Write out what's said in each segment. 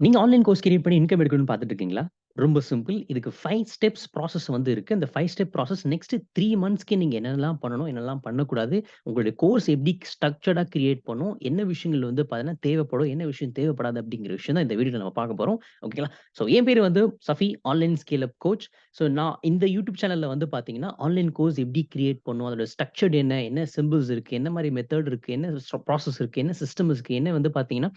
நீங்க online course create பண்ணி income எடுக்கணும்னு பார்த்துட்டு இருக்கீங்களா? ரொம்ப சிம்பிள். இதுக்கு 5 ஸ்டெப்ஸ் ப்ராசஸ் வந்து இருக்கு. அந்த 5 ஸ்டெப் ப்ராசஸ் நெக்ஸ்ட் 3 மந்த்ஸ்க்கு நீங்க என்னென்னலாம் பண்ணணும், என்னெல்லாம் பண்ணக்கூடாது. உங்களுடைய கோர்ஸ் எப்படி ஸ்ட்ரக்சர்டா கிரியேட் பண்ணும், என்ன விஷயங்கள் வந்து பார்த்தீங்கன்னா தேவைப்படும், என்ன விஷயம் தேவைப்படாது அப்படிங்கிற விஷயம் தான் இந்த வீடியோல நம்ம பார்க்க போறோம். ஓகேங்களா? ஸோ என் பேரு வந்து Safi online scale up coach. So நான் இந்த யூடியூப் சேனல்ல வந்து பார்த்தீங்கன்னா, ஆன்லைன் கோர்ஸ் எப்படி கிரியேட் பண்ணும், அதோட ஸ்ட்ரக்சர்ட் என்ன, என்ன சிம்பிள்ஸ் இருக்கு, என்ன மாரி மெத்தட் இருக்கு, என்ன ப்ராசஸ் இருக்கு, என்ன சிஸ்டம் இருக்கு, என்ன வந்து பார்த்தீங்கன்னா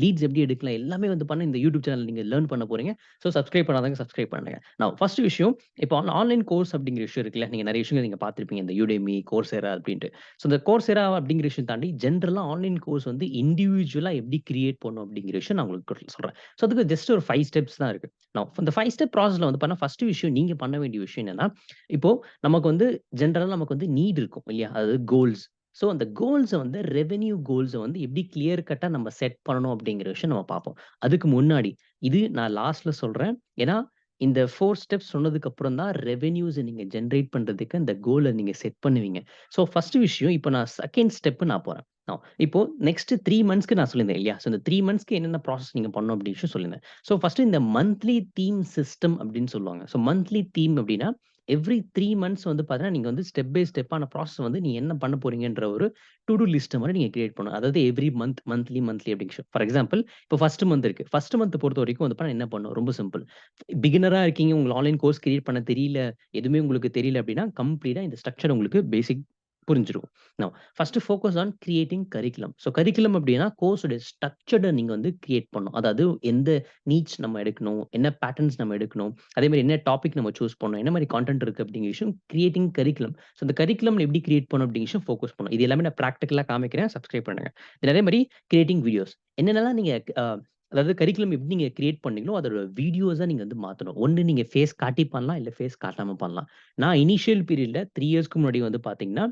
லீட்ஸ் எப்படி எடுக்கலாம் எல்லாமே வந்து பண்ண இந்த யூடியூப் சேனல் நீங்க லேர்ன் பண்ண போறீங்க. ஸோ சப்ஸ்கிரைப் பண்ணாதவங்க சப்ஸ்கிரைப் பண்ணுங்க. நான் ஃபர்ஸ்ட் விஷயம் இப்போ ஆன்லைன் கோர்ஸ் அப்படிங்கிற விஷயம் இருக்குல்ல. நீங்க நிறைய விஷயங்கள் நீங்க பார்த்திருப்பீங்க. இந்த யுடெமி, கோர்செரா அப்படின்ட்டு. ஸோ இந்த கோர்செரா அப்படிங்கிற விஷயம் தாண்டி ஜென்ரலா ஆன்லைன் கோர்ஸ் வந்து இண்டிவிஜுவலா எப்படி கிரியேட் பண்ணணும் அப்படிங்கிற விஷயம் நான் உங்களுக்கு சொல்றேன். ஸோ அதுக்கு ஜஸ்ட் ஒரு 5 ஸ்டெப்ஸ் தான் இருக்கு. நான் இந்த 5 ஸ்டெப் ப்ராசஸ்ல வந்து பண்ண ஃபர்ஸ்ட் விஷயம் நீங்க பண்ண வேண்டிய விஷயம் என்னன்னா, இப்போ நமக்கு வந்து ஜென்ரலா நமக்கு வந்து நீட் இருக்கும் இல்லையா? அதாவது கோல்ஸ். ஸோ அந்த கோல்ஸ வந்து ரெவென்யூ கோல்ஸ வந்து எப்படி கிளியர் கட்டா நம்ம செட் பண்ணணும் அப்படிங்கிற விஷயம் நம்ம பார்ப்போம். அதுக்கு முன்னாடி, இது நான் லாஸ்ட்ல சொல்றேன். ஏன்னா, இந்த 4 ஸ்டெப்ஸ் சொன்னதுக்கு அப்புறம் தான் ரெவென்யூஸ நீங்க ஜெனரேட் பண்றதுக்கு அந்த கோல நீங்க செட் பண்ணுவீங்க. ஸோ ஃபர்ஸ்ட் விஷயம் இப்போ நான் செகண்ட் ஸ்டெப் நான் போறேன். இப்போ நெக்ஸ்ட் 3 மந்த்ஸ்க்கு நான் சொல்லியிருந்தேன் இல்லையா? ஸோ இந்த 3 மந்த்ஸ்க்கு என்னென்ன ப்ராசஸ் நீங்க பண்ணணும் அப்படின்னு விஷயம் சொல்லியிருந்தேன். ஸோ ஃபர்ஸ்ட் இந்த மந்த்லி தீம் சிஸ்டம் அப்படின்னு சொல்லுவாங்க. ஸோ மந்த்லி தீம் அப்படின்னா, எவ்ரி 3 மந்த்ஸ் வந்து பார்த்தீங்கன்னா, நீங்க வந்து ஸ்டெப் பை ஸ்டெப்பான ப்ராசஸ் வந்து நீங்க என்ன பண்ண போறீங்கன்ற ஒரு டூ டூ லிஸ்ட் மாரி நீங்க கிரியேட் பண்ணணும். அதாவது எவ்ரி மந்த்லி அப்படிங்க ஃபார் எக்ஸாம்பிள் இப்போ ஃபர்ஸ்ட் மந்த் இருக்கு. ஃபர்ஸ்ட் மந்த் பொறுத்தவரைக்கும் வந்து என்ன பண்ணணும்? ரொம்ப சிம்பிள். பிகினரா இருக்கீங்க. உங்களுக்கு ஆன்லைன் கோர்ஸ் கிரியேட் பண்ண தெரியல. எதுவுமே உங்களுக்கு தெரியல அப்படின்னா, கம்ப்ளீட்டா இந்த ஸ்ட்ரக்சர் உங்களுக்கு பேசிக் புரிஞ்சிரும். Now first focus on creating curriculum. So curriculum அப்படின்னா கோர்ஸோட ஸ்ட்ரக்சர்ட நீங்க வந்து கிரியேட் பண்ணணும். அதாவது எந்த நீட்ஸ் நம்ம எடுக்கணும், என்ன பேட்டர்ன்ஸ் நம்ம எடுக்கணும், அதே மாரி என்ன டாபிக் நம்ம சூஸ் பண்ணணும், என்ன மாரி கான்டென்ட் இருக்கு அப்படிங்கிற விஷயம் கிரியேட்டிங் கரிக்குலம். ஸோ இந்த கரிக்குலம்ல எப்படி கிரியேட் பண்ணணும் அப்படிங்கிற விஷயம் ஃபோக்கஸ் பண்ணணும். இது எல்லாமே நான் பிராக்டிகலா காமிக்கிறேன். சப்ஸ்கிரைப் பண்ணுங்க. தென் அதே மாரி கிரியேட்டிங் வீடியோஸ். என்னென்னலாம் நீங்க அ அதாவது கரிக்குலம் எப்படி நீங்க கிரியேட் பண்ணீங்களோ, அதோட வீடியோஸா நீங்க வந்து மாத்தணும். ஒண்ணு நீங்க ஃபேஸ் காட்டி பண்ணலாம், இல்ல ஃபேஸ் காட்டாம பண்ணலாம். நான் இனிஷியல் பீரியட்ல 3 இயர்ஸ்க்கு முன்னாடி வந்து பார்த்தீங்கன்னா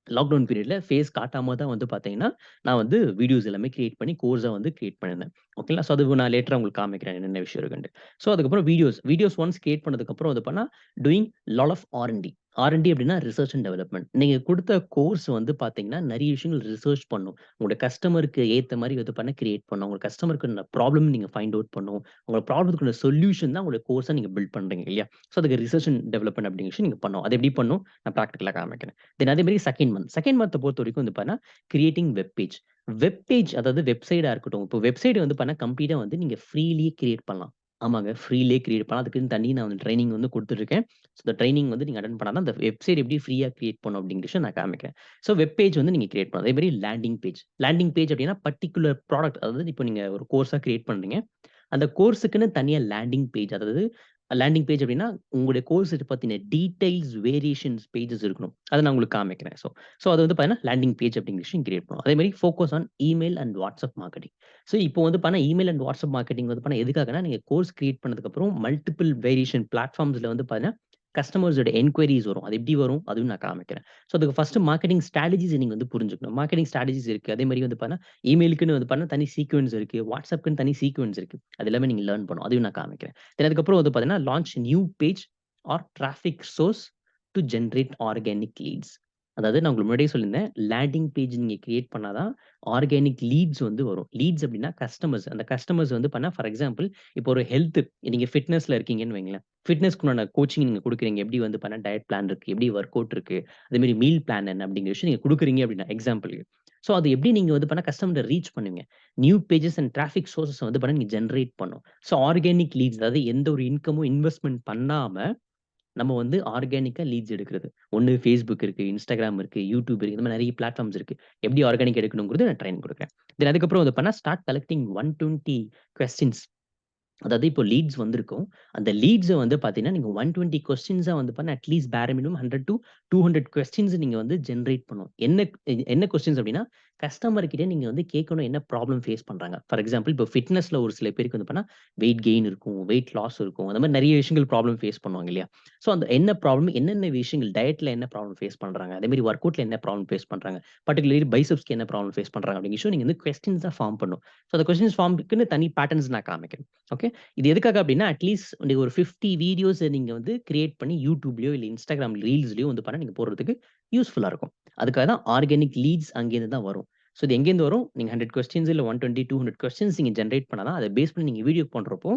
லாக்டவுன் பீரியட்ல ஃபேஸ் காட்டாம தான் வந்து பார்த்தீங்கன்னா, நான் வந்து வீடியோஸ் எல்லாமே கிரியேட் பண்ணி கோர்ஸா வந்து கிரியேட் பண்ணியிருந்தேன். ஓகேங்களா? ஸோ அது நான் லேட்டரா உங்களுக்கு காமிக்கிறேன் என்னென்ன விஷயம் இருக்குன்ட்டு. ஸோ அதுக்கப்புறம் வீடியோஸ் ஒன்ஸ் கிரியேட் பண்ணதுக்கப்புறம் அது பண்ணா டூயிங் லாட் ஆஃப் ஆர்&டி. ஆர்&டி அப்படின்னா ரிசர்ச் அண்ட் டெவலப்மென்ட். நீங்க குடுத்த கோர்ஸ் வந்து பார்த்தீங்கன்னா, நெறைய விஷயங்கள் ரிசர்ச் பண்ணும். உங்களோட கஸ்டமருக்கு ஏத்த மாரி இது பண்ண கிரியேட் பண்ணும். உங்க கஸ்டமருக்கு ப்ராப்ளம் நீங்க ஃபைண்ட் அவுட் பண்ணும். உங்க ப்ராப்ளத்துக்கான சொல்யூஷன் தான் உங்களோட கோர்ஸா நீங்க பில்ட் பண்றீங்க இல்லையா? ஸோ அதுக்கு ரிசர்ச் அண்ட் டெவலப்மென்ட் அப்படிங்கிற விஷயம் நீங்க பண்ணணும். அது எப்படி பண்ணணும்? நான் பிராக்டிகலா காமிக்கிறேன். தென் அதே மாரி செகண்ட் மந்த். செகண்ட் மந்த்த பொறுத்தவரைக்கும் வந்து பார்த்தீங்கன்னா, creating web page. Web page அதாவது வெப்சைட்டா இருக்கட்டும். இப்போ வெப்சைட் வந்து பார்த்தீங்கன்னா, கம்ப்ளீட்டா வந்து நீங்க ஃப்ரீலயே கிரியேட் பண்ணலாம். ஆமாங்க. ஃப்ரீலயே கிரியேட் பண்ணலாம். அதுக்குன்னு தனி நான் வந்து ட்ரெய்னிங் வந்து குடுத்துட்டுருக்கேன். ஸோ இந்த ட்ரெய்னிங் வந்து நீங்க அட்டெண்ட் பண்ணா தான், அந்த வெப்சைட் எப்படி ஃப்ரீயா கிரியேட் பண்ணணும் அப்படிங்கிற விஷயம் நான் காமிக்கிறேன். ஸோ வெப் பேஜ் வந்து நீங்க கிரியேட் பண்ணலாம். அதே மாரி லேண்டிங் பேஜ். லேண்டிங் பேஜ் அப்படின்னா, பர்ட்டிகுலர் ப்ராடக்ட் அதாவது இப்போ நீங்க ஒரு கோர்ஸா கிரியேட் பண்றீங்க. அந்த கோர்ஸுக்குன்னு தனியா லேண்டிங் பேஜ் அதாவது லேண்டிங் பேஜ் அப்படின்னா, உங்களுடைய கோர்ஸ் பத்தின டீட்டெயில்ஸ், வேரியேஷன்ஸ் பேஜஸ் இருக்கணும். அத நான் உங்களுக்கு காமிக்கிறேன். ஸோ அது வந்து பார்த்தீங்கன்னா, லேண்டிங் பேஜ் அப்படிங்கிற விஷயம் கிரியேட் பண்ணணும். அதே மாரி focus on email and WhatsApp marketing. So இப்போ வந்து பார்த்தீங்கன்னா, இமெயில் அண்ட் வாட்ஸ்அப் மார்க்கெட்டிங் வந்து பார்த்தீங்கன்னா, எதுக்காகன்னா, நீங்க கோர்ஸ் கிரியேட் பண்ணதுக்கப்புறம் மல்டிபிள் வேரியேஷன் பிளாட்ஃபார்ம்ஸ்ல வந்து பார்த்தீங்கன்னா, கஸ்டமர்ஸோட என்குயரீஸ் வரும். அது எப்படி வரும்? அதுவும் நான் காமிக்கிறேன். ஸோ அதுக்கு ஃபர்ஸ்ட் மார்க்கெட்டிங் ஸ்ட்ராட்டஜிஸ நீங்க வந்து புரிஞ்சுக்கணும். மார்க்கெட்டிங் ஸ்ட்ராட்டஜிஸ் இருக்கு. அதே மாரி வந்து பார்த்தீங்கன்னா, இமெயிலுக்குன்னு வந்து பார்த்தீங்கன்னா, தனி சீக்வென்ஸ் இருக்கு. வாட்ஸ்அப்க்குன்னு தனி சீக்வென்ஸ் இருக்கு. அது எல்லாமே நீங்க லேர்ன் பண்ணணும். அதையும் நான் காமிக்கிறேன். தென் அதுக்கப்புறம் வந்து பார்த்தீங்கன்னா, launch new page or traffic source to generate organic leads. அதாவது நான் உங்களுக்கு முன்னாடியே சொல்லியிருந்தேன். லேண்டிங் பேஜ் நீங்க கிரியேட் பண்ணா தான் ஆர்கானிக் லீட்ஸ் வந்து வரும். லீட்ஸ் அப்டின்னா கஸ்டமர்ஸ். அந்த கஸ்டமர்ஸ் வந்து பண்ணா ஃபார் எக்ஸாம்பிள் இப்போ ஒரு ஹெல்த் நீங்க ஃபிட்னஸ்ல இருக்கீங்கன்னு வைங்களேன். ஃபிட்னஸ்க்கு உண்டான கோச்சிங் நீங்க குடுக்குறீங்க. எப்படி வந்து பண்ணா டயட் பிளான் இருக்கு. எப்படி வொர்க் அவுட் இருக்கு. அதே மாரி மீல் பிளான் என்ன அப்படிங்கிற விஷயம் நீங்க குடுக்குறீங்க அப்படின்னா எக்ஸாம்பிள்க்கு. ஸோ அது எப்படி நீங்க வந்து பண்ணா கஸ்டமர ரீச் பண்ணுவீங்க. New pages and traffic sources வந்து பண்ணா நீங்க ஜெனரேட் பண்ணும். ஸோ ஆர்கானிக் லீட்ஸ் அதாவது எந்த ஒரு இன்கமும் இன்வெஸ்ட்மென்ட் பண்ணாம, நம்ம வந்து ஆர்கானிக்கா லீட்ஸ் எடுக்கிறது. ஒண்ணு Facebook இருக்கு, Instagram இருக்கு, YouTube இருக்கு. இந்த மாரி நெறைய பிளாட்ஃபார்ம்ஸ் இருக்கு. எப்படி ஆர்கானிக் எடுக்கணுங்கிறது நான் ட்ரெய்னிங் குடுக்குறேன். தென் அதுக்கப்புறம் வந்து பண்ணா ஸ்டார்ட் கலெக்டிங் 120 கொஸ்டின்ஸ். அதாவது இப்போ லீட்ஸ் வந்திருக்கும். அந்த லீட்ஸ வந்து பார்த்தீங்கன்னா, நீங்க 120 கொஸ்டின்ஸா வந்து பண்ண அட்லீஸ்ட் பேர் மினிமம் 100 டூ 200 கொஸ்டின்ஸ் நீங்க வந்து ஜெனரேட் பண்ணணும். என்ன கொஸ்டின்ஸ் அப்டின்னா, கஸ்டமர் கிட்ட நீங்க வந்து கேட்கணும் என்ன ப்ராப்ளம் ஃபேஸ் பண்றாங்க. ஃபார் எக்ஸாம்பிள் இப்போ ஃபிட்னஸ்ல ஒரு சில பேருக்கு வந்து பண்ணா வெயிட் கெயின் இருக்கும், வெயிட் லாஸ் இருக்கும். அந்த மாரி நெறைய விஷயங்கள் ப்ராப்ளம் ஃபேஸ் பண்ணுவாங்க இல்லையா? ஸோ அந்த என்ன ப்ராப்ளம், என்னென்ன விஷயங்கள் டயட்ல என்ன ப்ராப்ளம் ஃபேஸ் பண்றாங்க. அதே மாரி வொர்க் அவுட்ல என்ன ப்ராப்ளம் ஃபேஸ் பண்றாங்க. பர்ட்டிகுலர்லி பைசெப்ஸ்க்கு என்ன ப்ராப்ளம் ஃபேஸ் பண்றாங்க அப்டிங்கிற விஷயம் நீங்க வந்து கொஸ்டின்ஸா ஃபார்ம் பண்ணணும். ஸோ அந்த கொஸ்டின்ஸ் ஃபார்ம்க்குன்னு தனி பேட்டர்ன்ஸ் நான் காமிக்கிறேன். ஓகே. இது எதுக்காக அப்டின்னா, அட்லீஸ்ட் நீங்க ஒரு 50 வீடியோஸ நீங்க வந்து கிரியேட் பண்ணி YouTubeலயோ, இல்ல Instagram ரீல்ஸ்லயோ வந்து பண்ணா நீங்க போடுறதுக்கு யூஸ்ஃபுல்லா இருக்கும். அதுக்காக தான் ஆர்கானிக் லீட்ஸ் அங்கேருந்து தான் வரும். ஸோ இது எங்கேருந்து வரும்? நீங்க 100 கொஸ்டின்ஸ் இல்ல 120, 200 கொஸ்டின்ஸ் நீங்க ஜெனரேட் பண்ணா தான், அத பேஸ் பண்ணி நீங்க வீடியோ பண்றப்போ,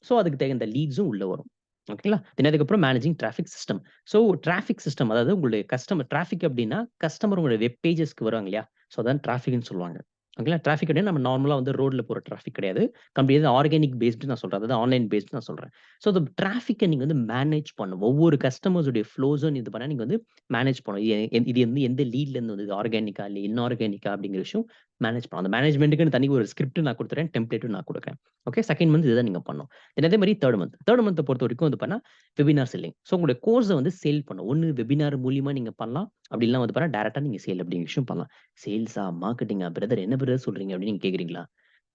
ஸோ அதுக்கு தகுந்த லீட்ஸும் உள்ள வரும். ஓகேங்களா? தென் அதுக்கப்புறம் managing traffic system. So traffic system அதாவது உங்களுடைய கஸ்டமர் டிராஃபிக் அப்டின்னா, கஸ்டமர் உங்களுடைய வெப் பேஜஸ்க்கு வருவாங்க இல்லையா? ஸோ அதான் டிராஃபிக்ன்னு சொல்லுவாங்க. ஓகேங்களா? டிராஃபிக் அப்டின்னா நம்ம நார்மலா வந்து ரோட்ல போற டிராஃபிக் கிடையாது. கம்ப்ளீட்டா ஆர்கானிக் பேஸ்டு நான் சொல்றேன். அதாவது ஆன்லைன் பேஸ்டு நான் சொல்றேன். ஸோ அந்த டிராஃபிக்க நீங்க வந்து மேனேஜ் பண்ணணும். ஒவ்வொரு கஸ்டமர்ஸ் உடைய ஃப்ளோஸும் இது பண்ணா நீங்க வந்து மேனேஜ் பண்ணணும். இது வந்து எந்த லீட்லேருந்து வந்தது? ஆர்கானிக்கா? இல்ல இன்ஆர்கானிக்கா? அப்படிங்கிற விஷயம் மேனேஜ் பண்ணணும். அந்த மேனேஜ்மென்ட்க்குன்னு தனி ஒரு ஸ்கிரிப்ட் நான் குடுத்துறேன். டெம்ப்ளேட்டும் நான் குடுக்குறேன். ஓகே. செகண்ட் மந்த் இத நீங்க பண்ணணும். தென் அதே மாரி 3 மந்த். 3 மந்த்த பொறுத்தவரைக்கும் வந்து பார்த்தா, வெபினார் செல்லிங். ஸோ உங்களுடைய கோர்ஸ வந்து சேல் பண்ணணும். ஒண்ணு வெபினார் மூலியமா நீங்க பண்ணலாம். அப்படி இல்லனா வந்து பார்த்தா, டைரக்ட்டா நீங்க சேல் அப்படிங்கிற விஷயம் பண்ணலாம். சேல்ஸா? மார்க்கெட்டிங்கா? பிரதர் என்ன பிரதர் சொல்றீங்க? அப்படின்னு நீங்க கேட்கிறீங்களா?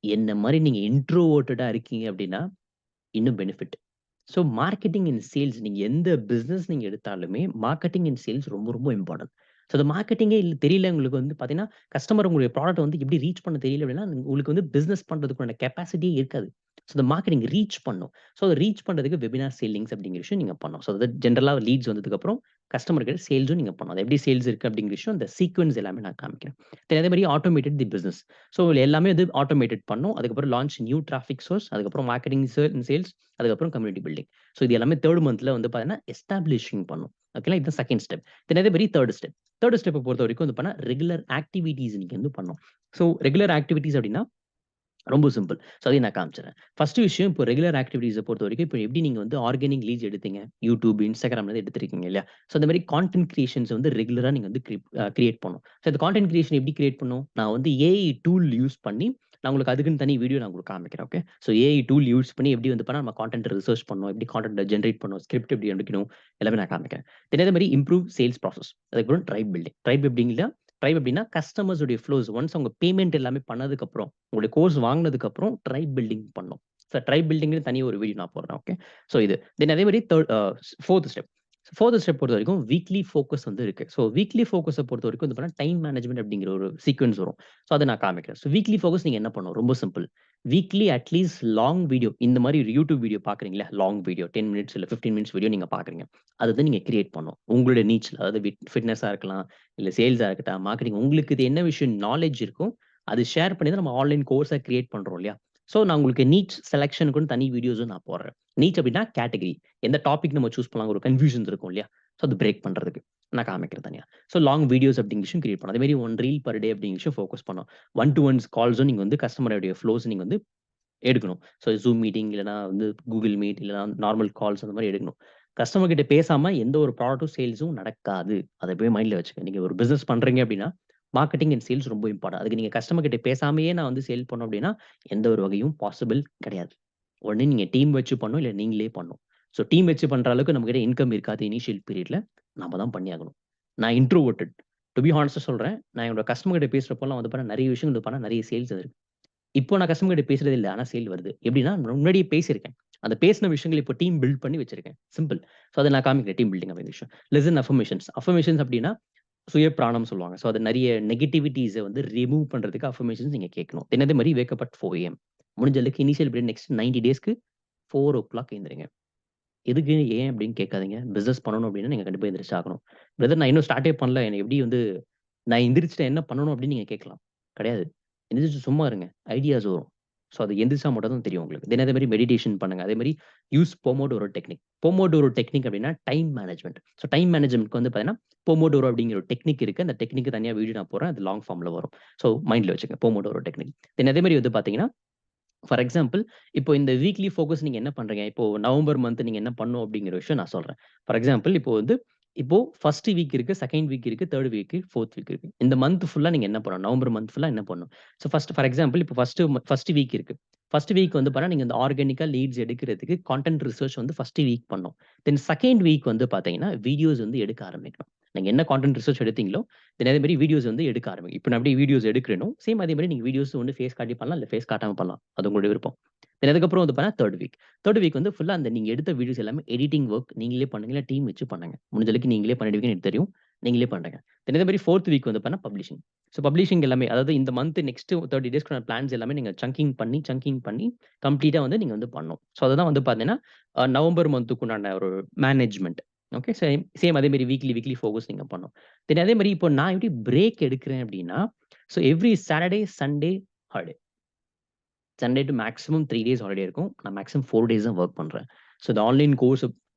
என்ன மாரி நீங்க இன்ட்ரோவர்ட்டடா இருக்கீங்க அப்படின்னா, இன்னும் benefit. So marketing and sales நீங்க எந்த பிசினஸ் நீங்க எடுத்தாலுமே, மார்க்கெட்டிங் அண்ட் சேல்ஸ் ரொம்ப ரொம்ப இம்பார்டன்ட். ஸோ அந்த மார்க்கெட்டிங்கே தெரியல உங்களுக்கு வந்து பார்த்தீங்கன்னா, கஸ்டமர் உங்களுடைய ப்ராடக்ட்ட வந்து எப்படி ரீச் பண்ண தெரியல அப்படின்னா, உங்களுக்கு வந்து பிசினஸ் பண்றதுக்கான கெப்பாசிட்டியே இருக்காது. ஸோ அந்த மார்க்கெட்டிங் ரீச் பண்ணணும். ஸோ அத ரீச் பண்றதுக்கு வெபினார் சேலிங்ஸ் அப்படிங்கிற விஷயம் நீங்க பண்ணணும். ஸோ அது ஜெனரலா லீட்ஸ் வந்ததுக்கப்புறம் கஸ்டமர் கிட்ட சேல்ஸும் நீங்க பண்ணணும். அது எப்படி சேல்ஸ் இருக்கு அப்படிங்கிற விஷயம், அந்த சீக்வென்ஸ் எல்லாமே நான் காமிக்கிறேன். தென் அதே மாரி ஆட்டோமேட்டட் தி பிசினஸ். ஸோ எல்லாமே வந்து ஆட்டோமேட்டட் பண்ணணும். அதுக்கப்புறம் லான்ச் நியூ டிராஃபிக் சோர்ஸ், அதுக்கப்புறம் மார்க்கெட்டிங் சேல்ஸ், அதுக்கப்புறம் கம்யூனிட்டி பில்டிங். ஸோ இது எல்லாமே 3 மந்த்ல வந்து பார்த்தீங்கன்னா, எஸ்டாப்ளிஷிங் பண்ணும். ஓகேங்களா? இதுதான் செகண்ட் ஸ்டெப். தென் அதே மாரி 3 ஸ்டெப். 3 ஸ்டெப்ப பொறுத்தவரைக்கும் வந்து பார்த்தா, ரெகுலர் ஆக்டிவிட்டீஸ் நீங்க வந்து பண்ணணும். ஸோ ரெகுலர் ஆக்டிவிட்டீஸ் அப்டின்னா, ரொம்ப சிம்பிள். ஸோ அதையும் நான் காமிச்சுர்றேன். ஃபர்ஸ்ட் விஷயம் இப்போ ரெகுலர் ஆக்டிவிட்டீஸ பொறுத்தவரைக்கும், இப்போ எப்படி நீங்க வந்து ஆர்கானிக் லீட்ஸ் எடுத்தீங்க? YouTube, Instagramலருந்து எடுத்திருக்கீங்க இல்லையா? ஸோ அந்த மாரி கான்டென்ட் கிரியேஷன்ஸ் வந்து ரெகுலரா நீங்க வந்து கிரியேட் பண்ணணும். ஸோ இந்த கான்டென்ட் கிரியேஷன் எப்படி கிரியேட் பண்ணணும்? நான் வந்து ஏஐ டூல் யூஸ் பண்ணி, நான் உங்களுக்கு அதுக்குன்னு தனி வீடியோ நான் உங்களுக்கு காமிக்கிறேன். Okay. So AI tool use பண்ணி எப்படி வந்து பண்ணா நம்ம கான்டென்ட் ரிசர்ச் பண்ணணும், எப்படி கான்டென்ட்ட ஜெனரேட் பண்ணணும், ஸ்கிரிப்ட் எப்படி அடிக்கணும், எல்லாமே நான் காமிக்கிறேன். தென் அதே மாரி இம்ப்ரூவ் சேல்ஸ் ப்ராசஸ். அதுக்கப்புறம் ட்ரைப் பில்டிங். ட்ரைப் எப்படிங்களா? ட்ரைப் எப்படின்னா, கஸ்டமர்ஸ் உடைய ஃப்ளோஸ் ஒன்ஸ் அவங்க பேமெண்ட் எல்லாமே பண்ணதுக்கப்புறம், உங்களுடைய கோர்ஸ் வாங்குனதுக்கப்புறம் ட்ரைப் பில்டிங் பண்ணணும். ஸோ ட்ரைப் பில்டிங்ன்னு தனி ஒரு வீடியோ நான் போடுறேன். ஓகே. ஸோ இது. தென் அதே மாரி 4த் ஸ்டெப். 4த் ஸ்டெப் பொறுத்தவரைக்கும் வீக்லி ஃபோக்கஸ் வந்து இருக்கு. ஸோ வீக்லி ஃபோக்கஸ பொறுத்தவரைக்கும் வந்து பார்த்தீங்கன்னா, டைம் மேனேஜ்மென்ட் அப்படிங்கிற ஒரு சீக்வென்ஸ் வரும். ஸோ அத நான் காமிக்கிறேன். ஸோ வீக்லி ஃபோக்கஸ் நீங்க என்ன பண்ணணும்? ரொம்ப simple. Weekly at least long video இந்த மாரி ஒரு யூடியூப் வீடியோ பார்க்குறீங்களா? லாங் வீடியோ 10 மினிட்ஸ் இல்ல 15 மினிட்ஸ் வீடியோ நீங்க பார்க்குறீங்க. அத வந்து நீங்க கிரியேட் பண்ணணும். உங்களுடைய நீச்ல அதாவது ஃபிட்னஸா இருக்கலாம், இல்ல சேல்ஸா இருக்கட்டும், மார்க்கெட்டிங் உங்களுக்கு இது என்ன விஷயம் நாலேட்ஜ் இருக்கோ, அது ஷேர் பண்ணி தான் நம்ம ஆன்லைன் கோர்ஸா கிரியேட் பண்றோம் இல்லையா? ஸோ நான் உங்களுக்கு நீச் செலக்ஷனுக்குன்னு தனி வீடியோஸும் நான் போடுறேன். நீச் அப்படின்னா கேட்டகரி. எந்த டாபிக் நம்ம சூஸ் பண்ணலாம் ஒரு கன்ஃப்யூஷன்ஸ் இருக்கும் இல்லையா? ஸோ அது பிரேக் பண்றதுக்கு. நான் காமிக்கிறேன் தனியா. ஸோ லாங் வீடியோஸ் அப்படிங்கிற விஷயம் கிரியேட் பண்ணணும். அதே மாரி 1 ரீல் பெர் டே அப்படிங்கிற விஷயம் ஃபோக்கஸ் பண்ணணும். ஒன் டூ ஒன்ஸ் கால்ஸும் நீங்க வந்து கஸ்டமருடைய ஃப்ளோஸ் நீங்க வந்து எடுக்கணும். ஸோ Zoom மீட்டிங் இல்லன்னா வந்து Google மீட் இல்லன்னா நார்மல் கால்ஸ் அந்த மாரி எடுக்கணும். கஸ்டமர் கிட்ட பேசாம எந்த ஒரு ப்ராடக்டும் சேல்ஸும் நடக்காது. அத எப்பவுமே மைண்ட்ல வச்சுக்கங்க. நீங்க ஒரு பிசினஸ் பண்றீங்க அப்டின்னா, மார்க்கெட்டிங் அண்ட் சேல்ஸ் ரொம்ப இம்பார்ட்டன்ட். அதுக்கு நீங்க கஸ்டமர் கிட்ட பேசாமயே நான் வந்து சேல் பண்ணணும் அப்டின்னா, எந்த ஒரு வகையும் பாசிபிள் கிடையாது. ஒண்ணு நீங்க டீம் வச்சு பண்ணணும், இல்ல நீங்களே பண்ணணும். ஸோ டீம் வச்சு பண்ற அளவுக்கு நம்மகிட்ட இன்கம் இருக்காது இனிஷியல் பீரியட்ல. நாம தான் பண்ணியாகணும். நான் இன்ட்ரோவர்ட்டட். டூ பி ஹானஸ்ட்டா சொல்றேன். நான் என்னோட கஸ்டமர் கிட்ட பேசுறப்போலாம் வந்து பார்த்தா நெறைய விஷயங்கள் பண்ணா நெறைய சேல்ஸ் இருக்கு. இப்போ நான் கஸ்டமர் கிட்ட பேசுறது இல்ல. ஆனா சேல் வருது. எப்படின்னா, முன்னாடியே பேசியிருக்கேன். அந்த பேசின விஷயங்கள் இப்போ டீம் பில்ட் பண்ணி வச்சிருக்கேன். சிம்பிள். ஸோ அத நான் காமிக்கிறேன் டீம் பில்டிங் அப்படிங்கிற விஷயம். Listen affirmations. அஃபர்மேஷன்ஸ் அப்படின்னா, சுய பிராணம் சொல்லுவாங்க. ஸோ அது நெறைய நெகட்டிவிட்டீஸ வந்து ரிமூவ் பண்றதுக்கு அஃபர்மேஷன்ஸ் நீங்க கேட்கணும். தென் அதே மாரி வேக் அப் அட் 4 ஏஎம். முடிஞ்ச அளவுக்கு இனிஷியல் பீரியட் நெக்ஸ்ட் 90 டேஸ்க்கு 4:00 எந்திரிங்க. எதுக்கு? ஏன் அப்படின்னு கேட்காதீங்க. பிசினஸ் பண்ணணும் அப்படின்னா நீங்க கண்டிப்பா எந்திரிச்சு ஆகணும். பிரதர் நான் இன்னும் ஸ்டார்ட்டே பண்ணல. எனக்கு எப்படி வந்து நான் எந்திரிச்சுட்டா என்ன பண்ணணும் அப்படின்னு நீங்க கேட்கலாம். கிடையாது. எந்திரிச்சு சும்மா இருங்க. ஐடியாஸ் வரும். ஸோ அது எந்திரிச்சா மட்டும் தான் தெரியும் உங்களுக்கு. தென் அதே மாரி மெடிடேஷன் பண்ணுங்க. அதே மாரி use Pomodoro technique. Pomodoro technique அப்படின்னா டைம் மேனேஜ்மென்ட். ஸோ டைம் மேனேஜ்மென்ட்க்கு வந்து பார்த்தீங்கன்னா, போமோடோரோ அப்படிங்கிற ஒரு டெக்னிக் இருக்கு. அந்த டெக்னிக் தனியா வீடியோ நான் போடுறேன். அது லாங் ஃபார்ம்ல வரும். ஸோ மைண்ட்ல வச்சுக்கங்க. Pomodoro technique. தென் அதே மாரி வந்து பார்த்தீங்கன்னா ஃபார் எக்ஸாம்பிள், இப்போ இந்த வீக்லி ஃபோக்கஸ் நீங்க என்ன பண்றீங்க? இப்போ நவம்பர் மந்த் நீங்க என்ன பண்ணணும் அப்படிங்கிற விஷயம் நான் சொல்றேன். ஃபார் எக்ஸாம்பிள் இப்போ வந்து இப்போ 1 வீக் இருக்கு, 2ண்ட் வீக் இருக்கு, 3 வீக், 4த் வீக் இருக்கு. இந்த மந்த் ஃபுல்லா நீங்க என்ன பண்ணணும்? நவம்பர் மந்த் ஃபுல்லா என்ன பண்ணணும்? ஸோ ஃபார் எக்ஸாம்பிள் இப்போ ஃபர்ஸ்ட் வீக் இருக்கு. ஃபர்ஸ்ட் வீக் வந்து பார்த்தீங்கன்னா, நீங்க இந்த ஆர்கானிக்கா லீட்ஸ் எடுக்கிறதுக்கு கான்டென்ட் ரிசர்ச் வந்து ஃபர்ஸ்ட் வீக் பண்ணணும். தென் 2ண்ட் வீக் வந்து பார்த்தீங்கன்னா, வீடியோஸ் வந்து எடுக்க ஆரம்பிக்கணும். நீங்க என்ன கான்டென்ட் ரிசர்ச் எடுத்தீங்களோ, தென் அதே மாரி வீடியோஸ் வந்து எடுக்க ஆரம்பிங்க. இப்ப நான் எப்படி வீடியோஸ் எடுக்கிறேனோ, சேம் அதே மாரி நீங்க வீடியோஸ் ஒண்ணு ஃபேஸ் காட்டி பண்ணலாம், இல்ல ஃபேஸ் காட்டாம பண்ணலாம். அது உங்களுடைய விருப்பம். தென் அதுக்கப்புறம் வந்து பார்த்தா 3 வீக். 3 வீக் வந்து ஃபுல்லா அந்த நீங்க எடுத்த வீடியோஸ் எல்லாமே எடிட்டிங் வொர்க் நீங்களே பண்ணுங்க. இல்ல டீம் வச்சு பண்ணுங்க. முடிஞ்ச அளவுக்கு நீங்களே பண்ணிடுவீங்கன்னு எனக்கு தெரியும். நீங்களே பண்ணுங்க. தென் அதே மாரி 4த் வீக் வந்து பார்த்தா பப்ளிஷிங். ஸோ பப்ளிஷிங் எல்லாமே அதாவது இந்த மந்த் நெக்ஸ்ட் 30 டேஸ்க்கான பிளான்ஸ் எல்லாமே நீங்க சங்கிங் பண்ணி கம்ப்ளீட்டா வந்து நீங்க வந்து பண்ணணும். ஸோ அதுதான் வந்து பார்த்தீங்கன்னா, நவம்பர் மந்த்துக்கு உண்டான ஒரு மேனேஜ்மென்ட். ஓகே. சேம் அதே மாரி வீக்லி ஃபோகஸ் நீங்க பண்ணணும். தென் அதே மாரி இப்போ நான் எப்படி பிரேக் எடுக்கிறேன் அப்படின்னா, so every Saturday, Sunday holiday. Sunday to maximum 3 days holiday இருக்கும். நான் மேக்ஸிமம் 4 டேஸ் தான் வொர்க் பண்றேன். ஸோ இந்த ஆன்லைன் கோர்ஸ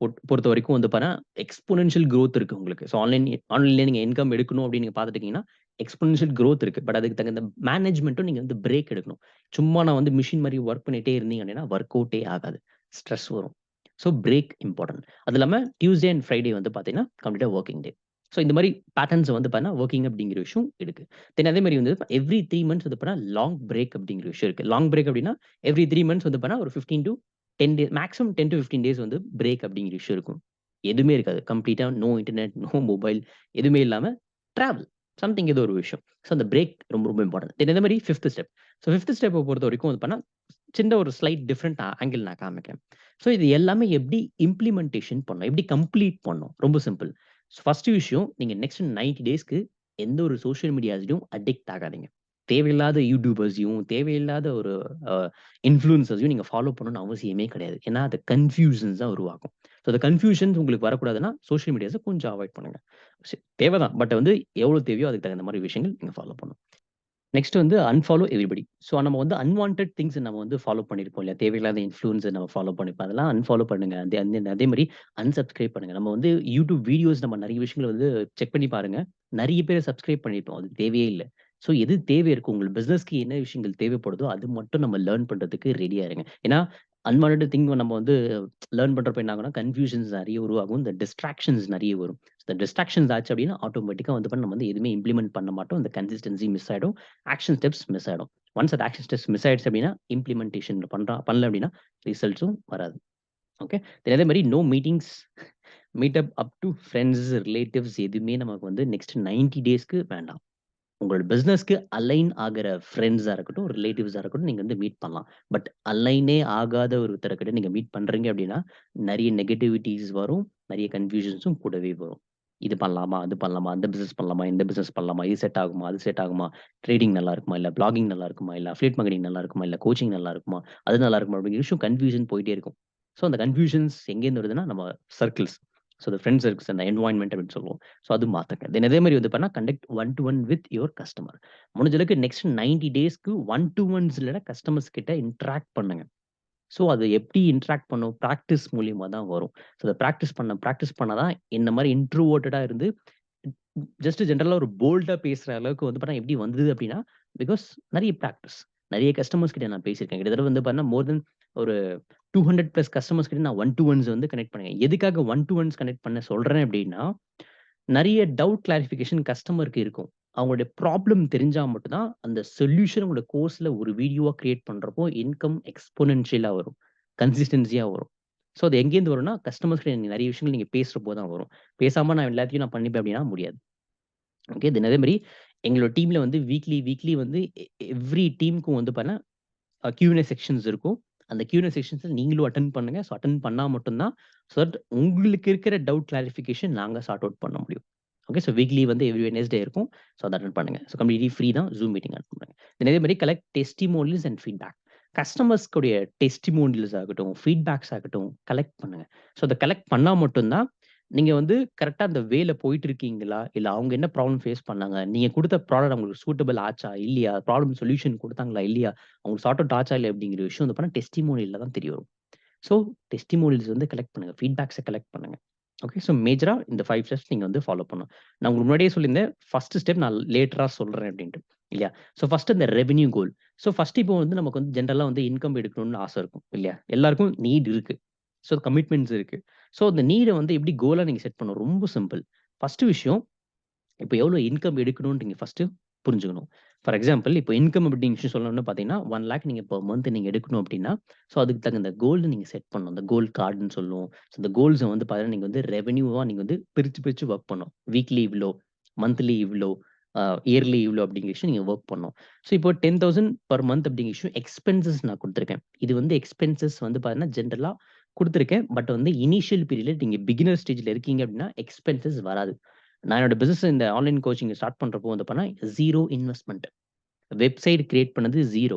பொறுத்தவரைக்கும் வந்து பார்த்தீங்கன்னா, எக்ஸ்போனென்ஷியல் குரோத் இருக்கு உங்களுக்கு. ஸோ ஆன்லைன்ல நீங்க இன்கம் எடுக்கணும் அப்படின்னு நீங்க பார்த்துட்டீங்கன்னா, எக்ஸ்போனென்ஷியல் குரோத் இருக்கு. பட் அதுக்கு தகுந்த மேனேஜ்மென்ட்டும் நீங்க வந்து பிரேக் எடுக்கணும். சும்மா நான் வந்து மெஷின் மாரி வொர்க் பண்ணிட்டே இருந்தீங்க அப்படின்னா, வொர்க் அவுட்டே ஆகாது. ஸ்ட்ரெஸ் வரும். So break important. அது இல்லாம டியூஸ்டே அண்ட் ஃப்ரைடே வந்து பார்த்தீங்கன்னா, கம்ப்ளீட்டா வொர்க்கிங் டே. ஸோ இந்த மாரி பேட்டர்ன்ஸ் வந்து பார்த்தீங்கன்னா, வொர்க்கிங் அப்படிங்கிற விஷயம் இருக்கு. தென் அதே மாரி வந்து எவ்ரி 3 மந்த்ஸ் வந்து பார்த்தீங்கன்னா, லாங் பிரேக் அப்படிங்கிற விஷயம் இருக்கு. லாங் பிரேக் அப்படின்னா, எவ்ரி 3 மந்த்ஸ் வந்து பார்த்தீங்கன்னா, ஒரு 15 to 10 day maximum 10 to 15 days வந்து பிரேக் அப்படிங்கிற விஷயம் இருக்கும். எதுவுமே இருக்காது. கம்ப்ளீட்டா நோ இன்டர்நெட், நோ மொபைல் எதுவுமே இல்லாம டிராவல். சம்திங் ஏதோ ஒரு விஷயம். ஸோ அந்த பிரேக் ரொம்ப ரொம்ப இம்பார்ட்டன்ட். தென் இதே மாரி 5த் ஸ்டெப். ஸோ 5த் ஸ்டெப்ப பொறுத்தவரைக்கும் வந்து பார்த்தீங்கன்னா, சின்ன ஒரு ஸ்லைட் டிஃபரண்ட் ஆங்கிள் நான் காமிக்கிறேன். ஸோ இது எல்லாமே எப்படி இம்ப்ளிமென்டேஷன் பண்ணணும்? எப்படி கம்ப்ளீட் பண்ணணும்? ரொம்ப சிம்பிள். ஃபர்ஸ்ட் விஷயம் நீங்க நெக்ஸ்ட் 90 டேஸ்க்கு எந்த ஒரு சோசியல் மீடியாஸ்லயும் அடிக்ட் ஆகாதீங்க. தேவையில்லாத யூடியூபர்ஸையும், தேவையில்லாத ஒரு அ இன்ஃப்ளூயன்சர்ஸையும் நீங்க ஃபாலோ பண்ணணும்னு அவசியமே கிடையாது. ஏன்னா, அது கன்ஃப்யூஷன்ஸ் தான் உருவாக்கும். ஸோ அந்த கன்ஃப்யூஷன்ஸ் உங்களுக்கு வரக்கூடாதுன்னா, சோசியல் மீடியாஸ கொஞ்சம் அவாய்ட் பண்ணுங்க. தேவ தான். பட் வந்து எவ்வளோ தேவையோ அதுக்கு தகுந்த மாரி விஷயங்கள் நீங்க ஃபாலோ பண்ணணும். நெக்ஸ்ட் வந்து அன்ஃபாலோ எவரிபடி. ஸோ நம்ம வந்து அன்வான்டட் திங்ஸ் நம்ம வந்து ஃபாலோ பண்ணியிருப்போம் இல்லையா? தேவையில்லாத இன்ஃப்ளூயன்ஸ நம்ம ஃபாலோ பண்ணியிருப்போம். அதெல்லாம் அன்ஃபாலோ பண்ணுங்க. அதே மாரி அன்சப்ஸ்கிரைப் பண்ணுங்க. நம்ம வந்து யூடியூப் வீடியோஸ் நம்ம நெறைய விஷயங்கள வந்து செக் பண்ணி பாருங்க. நெறைய பேர சப்ஸ்கிரைப் பண்ணியிருப்போம். அது தேவையே இல்ல. ஸோ எது தேவை இருக்கு உங்களுக்கு பிசினஸ்க்கு என்ன விஷயங்கள் தேவைப்படுதோ, அது மட்டும் நம்ம லேர்ன் பண்றதுக்கு ரெடியா இருங்க. ஏன்னா, அன்வான்டட் திங் நம்ம வந்து லேர்ன் பண்றப்ப என்ன ஆகும்னா, கன்ஃப்யூஷன்ஸ் நெறைய உருவாகும். இந்த டிஸ்ட்ராக்ஷன்ஸ் நெறைய வரும். இந்த டிஸ்ட்ராக்ஷன்ஸ் ஆச்சு அப்டின்னா, ஆட்டோமேட்டிக்கா வந்து நம்ம வந்து எதுவுமே இம்ப்ளிமெண்ட் பண்ண மாட்டோம். இந்த கன்சிஸ்டன்சி மிஸ் ஆயிடும். ஆக்ஷன் ஸ்டெப்ஸ் மிஸ் ஆயிடும். ஒன்ஸ் அந்த ஆக்ஷன் ஸ்டெப்ஸ் மிஸ் ஆயிடுச்சு அப்டின்னா, இம்ப்ளிமென்டேஷன் பண்ணல அப்டின்னா, ரிசல்ட்ஸும் வராது. ஓகே. அதே மாரி no meetings, meet up to friends, relatives எதுவுமே நமக்கு வந்து நெக்ஸ்ட் 90 டேஸ்க்கு வேண்டாம். உங்களோட பிசினஸ்க்கு அலைன் ஆகுற ஃபிரெண்ட்ஸா இருக்கட்டும், ரிலேட்டிவ்ஸா இருக்கட்டும், நீங்க வந்து மீட் பண்ணலாம். பட் அலைனே ஆகாத ஒருத்தர்கிட்ட நீங்க மீட் பண்றீங்க அப்டின்னா, நெறைய நெகட்டிவிட்டீஸ் வரும். நெறைய கன்ஃப்யூஷன்ஸும் கூடவே வரும். இது பண்ணலாமா? அது பண்ணலாமா? அந்த பிசினஸ் பண்ணலாமா? இந்த பிசினஸ் பண்ணலாமா? இது செட் ஆகுமா? அது செட் ஆகுமா? ட்ரேடிங் நல்லா இருக்குமா? இல்ல வ்ளாகிங் நல்லா இருக்குமா? இல்ல அஃபிலியேட் மார்க்கெட்டிங் நல்லா இருக்குமா? இல்ல கோச்சிங் நல்லா இருக்குமா? அது நல்லா இருக்குமா? அப்படிங்கிற விஷயம் கன்ஃப்யூஷன் போயிட்டே இருக்கும். ஸோ அந்த கன்ஃப்யூஷன்ஸ் எங்கேருந்து வருதுன்னா, நம்ம சர்க்கிள்ஸ். ஸோ அந்த ஃபிரெண்ட் சர்க்கிள்ஸ் அந்த என்வாயர்ன்மென்ட் அப்படின்னு சொல்லுவோம். ஸோ அது மாத்துங்க. தென் அதே மாரி வந்து பார்த்தீங்கன்னா, conduct one to one with your customer. முடிஞ்ச அளவுக்கு நெக்ஸ்ட் 90 டேஸ்க்கு ஒன் டூ ஒன்ஸ்ல கஸ்டமர்ஸ் கிட்ட இன்டராக்ட் பண்ணுங்க. ஸோ அது எப்படி இன்டராக்ட் பண்ணும்? பிராக்டிஸ் மூலியமா தான் வரும். ஸோ அத பிராக்டிஸ் பண்ணா தான் இந்த மாரி இன்ட்ரோவர்ட்டடா இருந்து ஜஸ்ட் ஜெனரலா ஒரு போல்டா பேசுற அளவுக்கு வந்து பார்த்தா எப்படி வந்தது அப்படின்னா, பிகாஸ் நெறைய பிராக்டிஸ். நெறைய கஸ்டமர்ஸ் கிட்ட நான் பேசியிருக்கேன். கிட்டத்தட்ட வந்து பார்த்தீங்கன்னா, மோர் தென் ஒரு 200 பிளஸ் கஸ்டமர்ஸ் கிட்ட நான் ஒன் டூ ஒன்ஸ் வந்து கனெக்ட் பண்ணேன். எதுக்காக ஒன் டூ ஒன்ஸ் கனெக்ட் பண்ண சொல்றேன் அப்படின்னா, நெறைய டவுட் கிளாரிஃபிகேஷன் கஸ்டமருக்கு இருக்கும். அவங்களுடைய ப்ராப்ளம் தெரிஞ்சா மட்டும் தான், அந்த சொல்யூஷன் உங்களோட கோர்ஸ்ல ஒரு வீடியோவா கிரியேட் பண்றப்போ, இன்கம் எக்ஸ்போனென்ஷியலா வரும். கன்சிஸ்டன்ஸியா வரும். ஸோ அது எங்கேருந்து வரும்னா, கஸ்டமர்ஸ் கிட்ட நெறைய விஷயங்கள் நீங்க பேசுறப்போ தான் வரும். பேசாம நான் எல்லாத்தையும் நான் பண்ணிப்பேன் அப்படின்னா முடியாது. ஓகே. தென் அதே மாரி எங்களோட டீம்ல வந்து வீக்லி வந்து எவ்ரி டீமுக்கும் வந்து பார்த்தீங்கன்னா Q&A செக்ஷன்ஸ் இருக்கும். அந்த Q&A செக்ஷன்ஸ நீங்களும் அட்டெண்ட் பண்ணுங்க. ஸோ அட்டெண்ட் பண்ணா மட்டும் தான், ஸோ தட் உங்களுக்கு இருக்கிற டவுட் கிளாரிஃபிகேஷன் நாங்க சார்ட் அவுட் பண்ண முடியும். ஓகே. ஸோ வீக்லி வந்து எவ்ரி வெட்னஸ்டே இருக்கும். ஸோ அத அட்டெண்ட் பண்ணுங்க. ஸோ கம்ப்ளீட்லி ஃப்ரீ தான். Zoom மீட்டிங் அட்டெண்ட் பண்ணுங்க. தென் அதே மாரி கலெக்ட் டெஸ்டிமோனியல்ஸ் அண்ட் ஃபீட்பேக். கஸ்டமர்ஸ்க்குடைய டெஸ்டிமோனியல்ஸ் ஆகட்டும், ஃபீட்பேக்ஸ் ஆகட்டும் கலெக்ட் பண்ணுங்க. ஸோ அத கலெக்ட் பண்ணா மட்டும் தான், நீங்க வந்து கரெக்ட்டா அந்த வேல போயிட்டு இருக்கீங்களா? இல்ல அவங்க என்ன ப்ராப்ளம் ஃபேஸ் பண்ணாங்க? நீங்க குடுத்த ப்ராடக்ட் அவங்களுக்கு சூட்டபிள் ஆச்சா? இல்லையா? ப்ராப்ளம் சொல்யூஷன் குடுத்தாங்களா? இல்லையா? அவங்களுக்கு சார்ட் அவுட் ஆச்சா இல்லையா? அப்படிங்கிற விஷயம் வந்து பார்த்தீங்கன்னா, டெஸ்டிமோனியல்ல தான் தெரிய வரும். ஸோ டெஸ்டிமோனியல்ஸ் வந்து கலெக்ட் பண்ணுங்க. ஃபீட்பேக்ஸ கலெக்ட் பண்ணுங்க. ஓகே. ஸோ மேஜரா இந்த 5 ஸ்டெப்ஸ் நீங்க வந்து ஃபாலோ பண்ணணும். நான் உங்களுக்கு முன்னாடியே சொல்லியிருந்தேன். ஃபர்ஸ்ட் ஸ்டெப் நான் லேட்டரா சொல்றேன் அப்படின்ட்டு. இல்லையா? ஸோ ஃபர்ஸ்ட் இந்த ரெவென்யூ கோல். ஸோ ஃபர்ஸ்ட் இப்போ வந்து நமக்கு வந்து ஜெனரலா வந்து இன்கம் எடுக்கணும்னு ஆசை இருக்கும். இல்லையா? எல்லாருக்கும் நீட் இருக்கு. ஸோ கமிட்மெண்ட்ஸ் இருக்கு. ஸோ அந்த நீட வந்து எப்படி கோலா நீங்க செட் பண்ணணும்? ரொம்ப சிம்பிள். ஃபர்ஸ்ட் விஷயம் இப்ப எவ்வளோ இன்கம் எடுக்கணும்னு நீங்க ஃபர்ஸ்ட்டு புரிஞ்சுக்கணும். ஃபார் எக்ஸாம்பிள் இப்போ இன்கம் அப்படிங்கிற விஷயம் சொல்லணும்னு பார்த்தீங்கன்னா, 1,00,000 நீங்க பெர் மந்த் நீங்க எடுக்கணும் அப்படின்னா, ஸோ அதுக்கு தகுந்த கோல் நீங்க செட் பண்ணணும். அந்த கோல் கார்டுன்னு சொல்லுவோம். ஸோ அந்த கோல்ஸ வந்து பார்த்தீங்கன்னா, நீங்க வந்து ரெவென்யூவா நீங்க வந்து பிரிச்சு வொர்க் பண்ணணும். வீக்லி இவ்ளோ, மந்த்லி இவ்ளோ, இயர்லி இவ்ளோ அப்படிங்கிற விஷயம் நீங்க வொர்க் பண்ணணும். ஸோ இப்போ 10,000 பெர் மந்த் அப்படிங்கிற விஷயம் எக்ஸ்பென்சஸ் நான் குடுத்துருக்கேன். இது வந்து எக்ஸ்பென்சஸ் வந்து பார்த்தீங்கன்னா, ஜெனரலா குடுத்துருக்கேன். பட் வந்து இனிஷியல் பீரியட்ல நீங்க பிகினர் ஸ்டேஜ்ல இருக்கீங்க அப்படின்னா, எக்ஸ்பென்சஸ் வராது. நான் என்னோட பிசினஸ் இந்த ஆன்லைன் கோச்சிங் ஸ்டார்ட் பண்றப்போ வந்து பார்த்தீங்கன்னா, 0 இன்வெஸ்ட்மென்ட். வெப்சைட் கிரியேட் பண்ணது 0.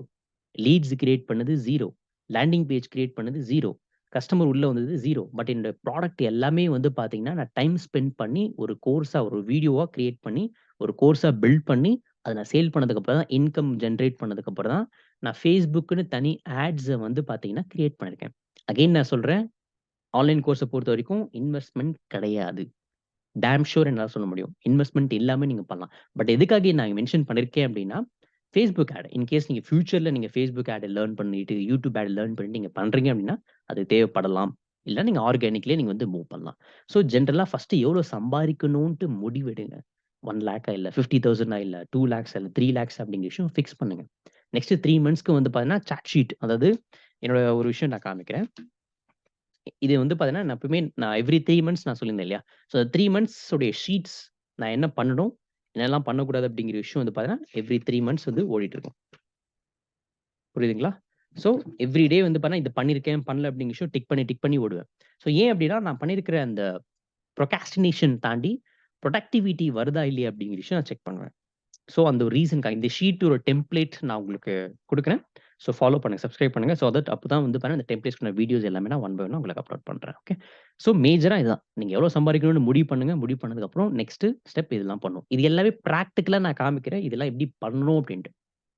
லீட்ஸ் கிரியேட் பண்ணது 0. லேண்டிங் பேஜ் கிரியேட் பண்ணது 0. கஸ்டமர் உள்ள வந்தது 0. பட் என்னோட ப்ராடக்ட் எல்லாமே வந்து பார்த்தீங்கன்னா, நான் டைம் ஸ்பெண்ட் பண்ணி ஒரு கோர்ஸா ஒரு வீடியோவா கிரியேட் பண்ணி, ஒரு கோர்ஸா பில்ட் பண்ணி அத நான் சேல் பண்ணதுக்கப்புறம் தான் இன்கம் ஜெனரேட் பண்ணதுக்கப்புறம் தான், நான் Facebookன்னு தனி ஆட்ஸ வந்து பார்த்தீங்கன்னா, கிரியேட் பண்ணியிருக்கேன். அகைன் நான் சொல்றேன், ஆன்லைன் கோர்ஸ பொறுத்தவரைக்கும் இன்வெஸ்ட்மென்ட் கிடையாது. டாம் ஷூர் என்னால சொல்ல முடியும். இன்வெஸ்ட்மென்ட் இல்லாம நீங்க பண்ணலாம். பட் எதுக்காக நான் மென்ஷன் பண்ணியிருக்கேன் அப்டின்னா, Facebook ஆட். இன் கேஸ் நீங்க ஃபியூச்சர்ல நீங்க Facebook ஆட் லேர்ன் பண்ணிட்டு, YouTube ஆட் லேர்ன் பண்ணிட்டு நீங்க பண்றீங்க அப்டின்னா, அது தேவைப்படலாம். இல்ல நீங்க ஆர்கானிக்லயே நீங்க வந்து மூவ் பண்ணலாம். ஸோ ஜெனரலா ஃபர்ஸ்ட் எவ்வளோ சம்பாரிக்கணுன்ட்டு முடிவெடுங்க. 1,00,000 இல்ல 50,000 இல்ல 2,00,000 இல்ல 3,00,000 அப்படிங்கிற விஷயம் ஃபிக்ஸ் பண்ணுங்க. நெக்ஸ்ட் 3 மந்த்ஸ்க்கு வந்து பார்த்தீங்கன்னா, சார்ட் ஷீட் அதாவது என்னோட ஒரு விஷயம் நான் காமிக்கிறேன். இது வந்து பார்த்தீங்கன்னா, நான் எப்பவுமே நான் எவ்ரி 3 மந்த்ஸ் நான் சொல்லியிருந்தேன் இல்லையா? ஸோ 3 மந்த்ஸ் உடைய ஷீட்ஸ் நான் என்ன பண்ணணும், என்னெல்லாம் பண்ணக்கூடாது அப்படிங்கிற விஷயம் வந்து பார்த்தீங்கன்னா, எவ்ரி 3 மந்த்ஸ் வந்து ஓடிட்டு இருக்கும். புரியுதுங்களா? ஸோ எவ்ரி டே வந்து பார்த்தீங்கன்னா, இது பண்ணியிருக்கேன், பண்ணல அப்படிங்கிற விஷயம் டிக் பண்ணி ஓடுவேன். ஸோ ஏன் அப்படின்னா, நான் பண்ணியிருக்கிற அந்த ப்ரொக்ராஸ்டினேஷன் தாண்டி புரொடக்டிவிட்டி வருதா இல்லையா அப்படிங்கிற விஷயம் நான் செக் பண்ணுவேன். ஸோ அந்த ஒரு ரீசன்க்காக இந்த ஷீட் ஒரு டெம்ப்ளேட் நான் உங்களுக்கு குடுக்குறேன். ஸோ ஃபாலோ பண்ணுங்க. சப்ஸ்கிரைப் பண்ணுங்க. ஸோ தட் அப்பதான் வந்து பாருங்க இந்த டெம்ப்ளேட்ஸ்க்கான வீடியோஸ் எல்லாமே நான் ஒன் பை ஒன்னா உங்களுக்கு அப்லோட் பண்றேன். ஓகே. ஸோ மேஜரா இதுதான். நீங்க எவ்வளோ சம்பாதிக்கணும்னு முடிவு பண்ணுங்க. முடிவு பண்ணதுக்கப்புறம் நெக்ஸ்ட் ஸ்டெப் இதெல்லாம் பண்ணணும். இது எல்லாமே பிராக்டிகலா நான் காமிக்கிறேன். இதெல்லாம் எப்படி பண்ணணும் அப்படின்ட்டு.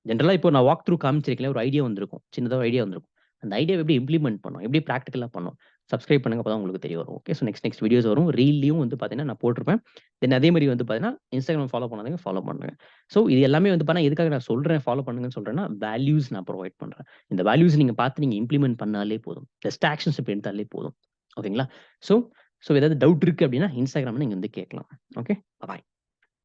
ஜெனரலா இப்போ நான் வாக் த்ரூ காமிச்சிருக்கேன்ல, ஒரு ஐடியா வந்திருக்கும். சின்னதா ஒரு ஐடியா வந்திருக்கும். அந்த ஐடியாவ எப்படி இம்ப்ளிமெண்ட் பண்ணணும்? எப்படி பிராக்டிகலா பண்ணணும்? சப்ஸ்கிரைப் பண்ணுங்க. அப்பதான் உங்களுக்கு தெரிய வரும். ஓகே. ஸோ நெக்ஸ்ட் வீடியோஸ் வரும். ரீல்லயும் வந்து பார்த்தீங்கன்னா, நான் போட்டிருப்பேன். தென் அதே மாரி வந்து பார்த்தீங்கன்னா, Instagram ஃபாலோ பண்ணாதவங்க ஃபாலோ பண்ணுங்க. ஸோ இது எல்லாமே வந்து பார்த்தீங்கன்னா, எதுக்காக நான் சொல்றேன், ஃபாலோ பண்ணுங்கன்னு சொல்றேன்னா, வேல்யூஸ் நான் புரொவைட் பண்றேன். இந்த வேல்யூஸ் நீங்க பார்த்து நீங்க இம்ப்ளிமெண்ட் பண்ணாலே போதும். ஜஸ்ட் ஆக்ஷன் ஸ்டெப் எடுத்தாலே போதும். ஓகேங்களா? ஸோ ஸோ ஏதாவது டவுட் இருக்கு அப்படின்னா, Instagramல நீங்க வந்து கேட்கலாம். ஓகே. பாய்.